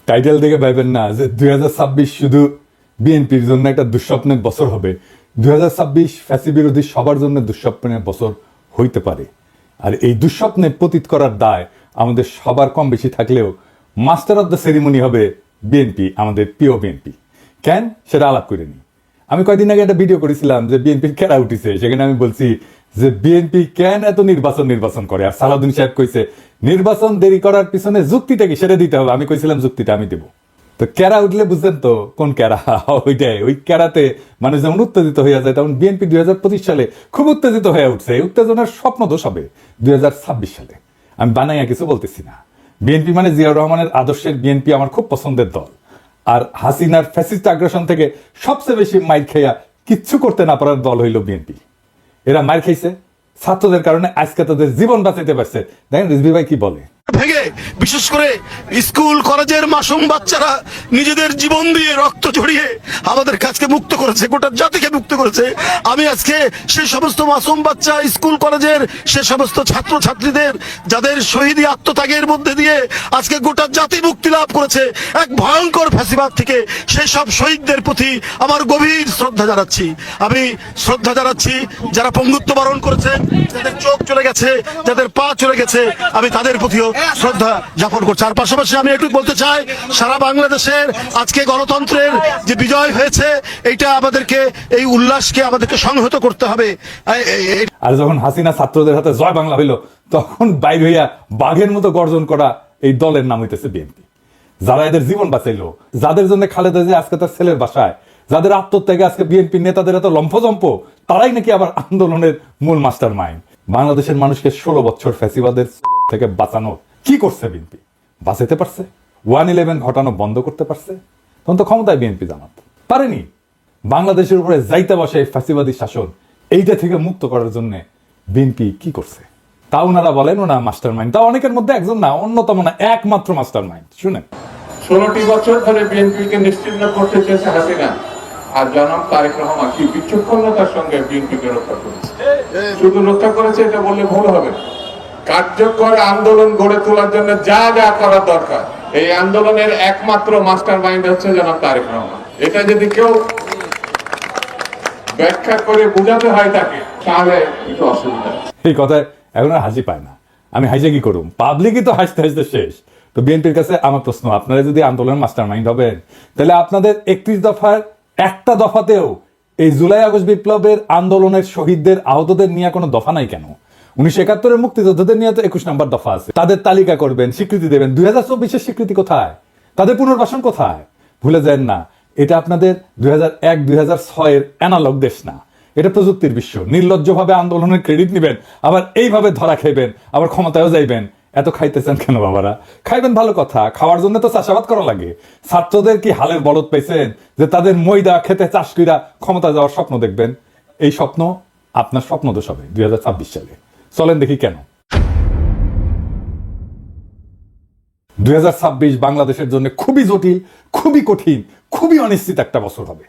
Title দেখে ভাবেন না যে 2026 শুধু বিএনপির জন্য একটা দুঃস্বপ্নের বছর হবে। 2026 ফ্যাসি বিরোধী সবার জন্য দুঃস্বপ্নের বছর হইতে পারে। আর এই দুঃস্বপ্নে পতিত করার দায় আমাদের সবার কম বেশি থাকলেও মাস্টার অফ দ্য সেরিমনি হবে বিএনপি, আমাদের প্রিয় বিএনপি। কেন সেটা আলাপ করে নি। আমি কয়েকদিন আগে একটা ভিডিও করেছিলাম যে বিএনপির কেরা উঠিছে, সেখানে আমি বলছি যে বিএনপি কেন এত নির্বাচন করে। আর সালাউদ্দিন সাহেব কইছে নির্বাচন দেরি করার পিছনে যুক্তিটা কি সেটা দিতে হবে। আমি কইছিলাম যুক্তিটা আমি দেবো। তো ক্যারা উঠলে বুঝলেন তো কোন ক্যারা, ওইটাই। ওই ক্যারাতে মানুষ যেমন উত্তেজিত হয়ে যায়, তেমন বিএনপি 2025 সালে খুব উত্তেজিত হয়ে উঠছে। এই উত্তেজনার স্বপ্ন দোষ হবে 2026 সালে। আমি বানাইয়া কিছু বলতেছি না। বিএনপি মানে জিয়াউর রহমানের আদর্শের বিএনপি আমার খুব পছন্দের দল। আর হাসিনার ফ্যাসিস্ট আগ্রাসন থেকে সবচেয়ে বেশি মাইর খেয়া কিচ্ছু করতে না পারার দল হইল বিএনপি। এরা মাইর খাইছে ছাত্রদের কারণে, আজকে তাদের জীবন বাঁচাইতে পারছে। দেখেন রিজভী ভাই কি বলে। ভেঙে বিশেষ করে স্কুল কলেজের মাসুম বাচ্চারা নিজেদের জীবন দিয়ে রক্ত ঝরিয়ে আমাদের কাছকে মুক্ত করেছে, গোটা জাতিকে মুক্ত করেছে। আমি আজকে সেই সমস্ত মাসুম বাচ্চা, স্কুল কলেজের সে সমস্ত ছাত্র ছাত্রীদের যাদের শহীদি আত্মত্যাগের মধ্যে দিয়ে আজকে গোটা জাতি মুক্তি লাভ করেছে এক ভয়ঙ্কর ফ্যাসিবাদ থেকে, সেই সব শহীদদের প্রতি আমার গভীর শ্রদ্ধা জানাচ্ছি। আমি শ্রদ্ধা জানাচ্ছি যারা পঙ্গুত্ব বরণ করেছে, যাদের চোখ চলে গেছে, যাদের পা চলে গেছে, আমি তাদের প্রতিও শ্রদ্ধা জ্ঞাপন করছি। আর পাশাপাশি আমি একটু বলতে চাই, সারা বাংলাদেশের আজকে গণতন্ত্রের যে বিজয় হয়েছে, এইটা আমাদেরকে, এই উল্লাসকে আমাদেরকে সংহত করতে হবে। আর যখন হাসিনা ছাত্রদের হাতে জয় বাংলা হইল, তখন বাইর হইয়া বাঘের মতো গর্জন করা এই দলের নাম হইতেছে বিএনপি। যারা এদের জীবন বাঁচাইলো, যাদের জন্য খালেদা জিয়া আজকে তার ছেলের বাসায়, যাদের আত্মত্যাগে আজকে বিএনপি নেতাদের এত লম্ফজম্প, তারাই নাকি আবার আন্দোলনের মূল মাস্টার মাইন্ড। বাংলাদেশের মানুষকে 16 বছর ফ্যাসিবাদের থেকে বাঁচানো কি করছে বিএনপি? বাঁচাতে পারছে? 1/11 ঘটানো বন্ধ করতে পারছে? তখন তো ক্ষমতায় বিএনপি জামাত পারেনি। বাংলাদেশের উপরে যাইতে বসে ফ্যাসিবাদী শাসন, এইটা থেকে মুক্ত করার জন্য বিএনপি কি করছে? তা ওনারা বলেন ওনা মাস্টার মাইন্ড। তা অনেকের মধ্যে একজন না, অন্যতম না, একমাত্র মাস্টার মাইন্ড। শুনেন, 16টি বছর ধরে বিএনপিকে নিশ্চিহ্ন করতে চেয়েছে হাসিনা, আর জনাব তারেক রহমান কি বিচক্ষণতার সঙ্গে বিএনপিকে রক্ষা করেছে। শুধু রক্ষা করেছে এটা বললে ভুল হবে। কার্যকর আন্দোলন গড়ে তোলার জন্য যা যা করা দরকার, এই আন্দোলনের একমাত্র মাস্টার মাইন্ড হচ্ছে জনাব তারেক রহমান। এটা যদি কেউ ব্যাখ্যা করে বোঝাতে হয় তাকে, তাহলে একটু অসুবিধা। এই কথায় এখন আর হাসি পায় না। আমি হাসে কি করুম? পাবলিকই তো হাসতে হাসতে শেষ। তো বিএনপির কাছে আমার প্রশ্ন, আপনারা যদি আন্দোলনের মাস্টার মাইন্ড হবেন, তাহলে আপনাদের 31 দফার একটা দফাতেও এই জুলাই আগস্ট বিপ্লবের আন্দোলনের শহীদদের, আহতদের নিয়ে কোনো দফা নাই কেন? 1971-এর মুক্তিযোদ্ধাদের নিয়ে তো 21 নম্বর দফা আছে। তাদের তালিকা করবেন, স্বীকৃতি দেবেন। 2024-এর স্বীকৃতি কোথায়? তাদের পুনর্বাসন কোথায়? ভুলে যান না, এটা আপনাদের 2001-2006-এর অ্যানালগ দেশ না, এটা প্রযুক্তির বিশ্ব। নির্লজ্জভাবে আন্দোলনের ক্রেডিট নেবেন, আবার এইভাবে ধরা খাইবেন, আবার ক্ষমতায়ও যাইবেন। এত খাইতেছেন কেন বাবারা? খাইবেন ভালো কথা, খাওয়ার জন্য তো চাষাবাদ করা লাগে। ছাত্রদের কি হালের বলদ পাইছেন যে তাদের ময়দা খেতে চাষ কইরা ক্ষমতা যাওয়ার স্বপ্ন দেখবেন? এই স্বপ্ন আপনার স্বপ্ন দোষ হবে 2026 সালে। চলেন দেখি কেন। 2026 বাংলাদেশের জন্য খুবই জটিল, খুবই কঠিন, খুবই অনিশ্চিত একটা বছর হবে।